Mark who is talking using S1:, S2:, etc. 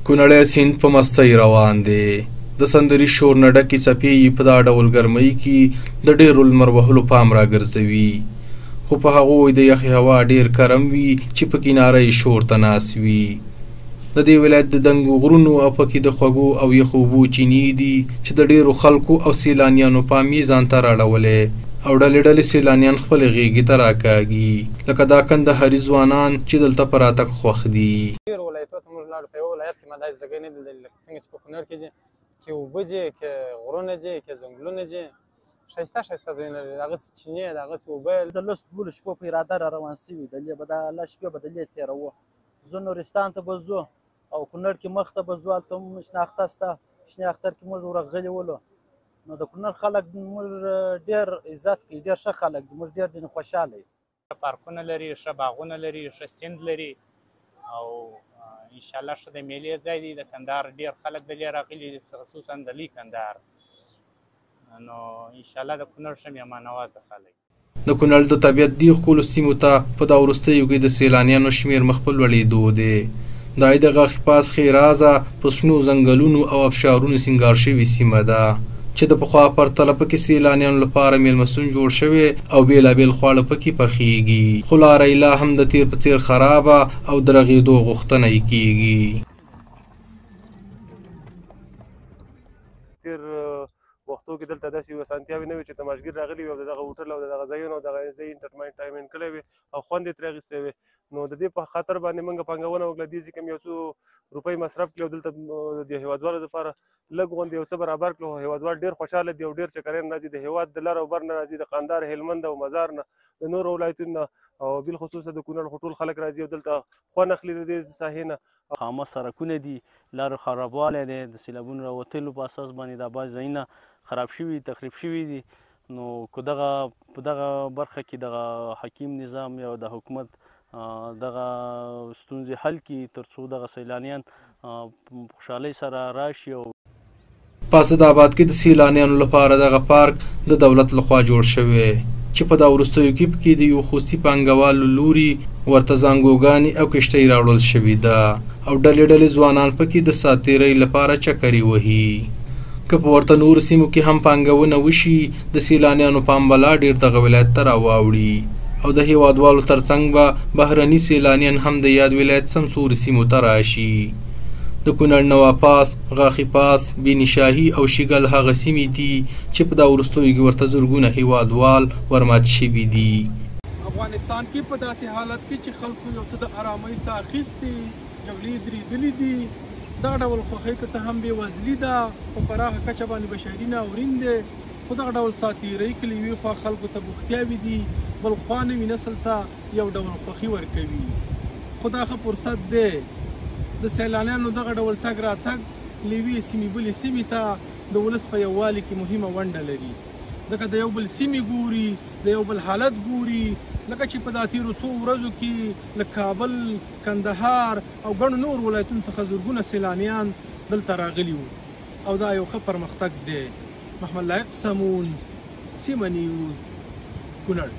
S1: کونړی سیند په مستۍ روان دی. د سندري شور نه ډکې څپې یې په دا ډول ګرمۍ کې د ډېرو لمر وهلو پام راګرځوي، خو په هغوی د یخې هوا ډېر ګرم وي چې په کناره یې شور ته ناست وي. د دې ولایت د دنګو غرونو او پکې د خوږو او یخو اوبو چینې دي چې د ډېرو خلکو او سیلانیانو پام یې ځان ته راړولی او ډلې ډلې سیلانیان خپلې غېږې ته راکاږي، لکه دا کندهاري ځوانان چې دلته په راتګ خوښ دي.
S2: ډېرو ولایتونو ته موږ لاړو، په یوه ولایت کې ما داسې ځایګۍ نه دي لیدلي لکه څنګه چې په کونړ کې دي، کې اوبه دي، کې غرونه دي، کې ځنګلونه دي، ښایسته ښایسته ځایونه لري، هغسې چینې د هغسې اوبه.
S3: د لسو 12 شپو په اراده را روان سوي دلې به دا لس شپې به دلې تېروو. زه نورستان ته به ځو او کونړ کې مخ ته به ځو، هلته هم شناخته شته، شنې اختر کې موږ ورغلي ولو. نو د کونړ خلک موږ ډېر عزت کوي، ډېر ښه خلک دي، موږ ډېر ځینې خوشحاله یو.
S4: پارکونه لري، ښه باغونه لري، ښه سیند لري او انشاءالله ښه د میلې ځای دی. د کندهار ډېر خلک دلې راغلي دي، خصوصا د لوی کندهار. نو انشاءالله د کونړ ښه مهمان نوازه خلک.
S1: د کونړ د طبیعت دې ښکلو سیمو ته په دا وروستیو کې د سیلانیانو شمېر مخ په لوړېدو دی. دا یې د غاښي پاس ښېرازه په شنو ځنګلونو او ابشارونو سینګار شوې سیمه ده چې د پخوا پرتله پکې سیلانیانو لپاره میلمستون جوړ شوی او بېلابېل خواړه پکې پخیږي، خو لاره یې لا هم د تېر په څېر خرابه او د رغېدو غوښتنه یې کېږي.
S5: تېر وختو کې دلته داسې یو اسانتیاوې نه وې چې تماشګیر راغلي وي او د دغه هوټل او د دغه ځایونو او دغه ځای انټرټینمنټ کړی وي او خوند یې ترې اخیستی وي. نو د دې په خاطر باندې موږ پانګونه وکړه دې ځای کې یو څو روپۍ مصرف کړي او دلته د هېوادوالو دپاره لږ غوندې یو څه برابر کړو. هېوادوال ډېر خوشحاله دي او ډېر چکرین راځي، د هېواد د لر او بر نه راځي، د قندهار، هلمند او مزار نه، د نورو ولایتونو نه او بالخصوص د کونړ ټول خلک راځي او دلته خوند اخلي د دې ساحې نه.
S6: خامه سړکونه دي، لارو خرابوالی دی، د سیلابونو راوتلو په اساس باندې دا بعض ځایونه خراب شوي تخریب شوي دي. نو که په دغه برخه کې دغه حکیم نظام یا د حکومت دغه ستونزې حل کړي تر څو دغه سیلانیان خوشحالۍ سره راشي. او
S1: په اسداباد کې د سیلانیانو لپاره دغه پارک د دولت لخوا جوړ شوی چې په دا وروستیو کې پکې د یو خوستي پانګوالو لوري ورته زانګوګانې او کشتۍ راوړل شوې ده او ډلې ډلې ځوانان پکې د ساعت تېرۍ لپاره چکرې وهي. که په ورته نورو سیمو کې هم پانګونه وشي، د سیلانیانو پام به لا ډېر دغه ولایت ته راواوړي او د هېوادوالو ترڅنګ به بهرني سیلانیان هم د یاد ولایت سمسوري سیمو ته راشي. د کونړ نواپاس، غاښي پاس، بینشاهي او شیګل هغه سیمې دي چې په دا وروستیو کې ورته زرګونه هېوادوال ورمات شوي دي.
S7: افغانستان کې په داسې حالت کې چې خلکو یو څه د ارامۍ ساه اخیستې، جګړې درېدلې دي، دا ډول خوښۍ که څه هم بېوزلي ده په پراخه کچه باندې بشري ناورین دی، خو دغه ډول ساعت تېرۍ کې له یوې خوا خلکو ته بوختیاوې دي، بل خوا نوي نسل ته یو ډول خوښي ورکوي. خو دا ښه فرصت دی د سیلانیانو دغه ډول تګ راتګ له یوې سیمې بلې سیمې ته د ولس په یووالي کې مهمه ونډه لري، ځکه د یو بل سیمې ګوري، د یو بل حالت ګوري، لکه چې په دا تېرو څو ورځو کې له کابل، کندهار او ګڼو نور ولایتونو څخه زرګونه سیلانیان دلته راغلي وو او دا یو ښه پرمختګ دی. محمد لایق سمون، سیمه نیوز، کونړ.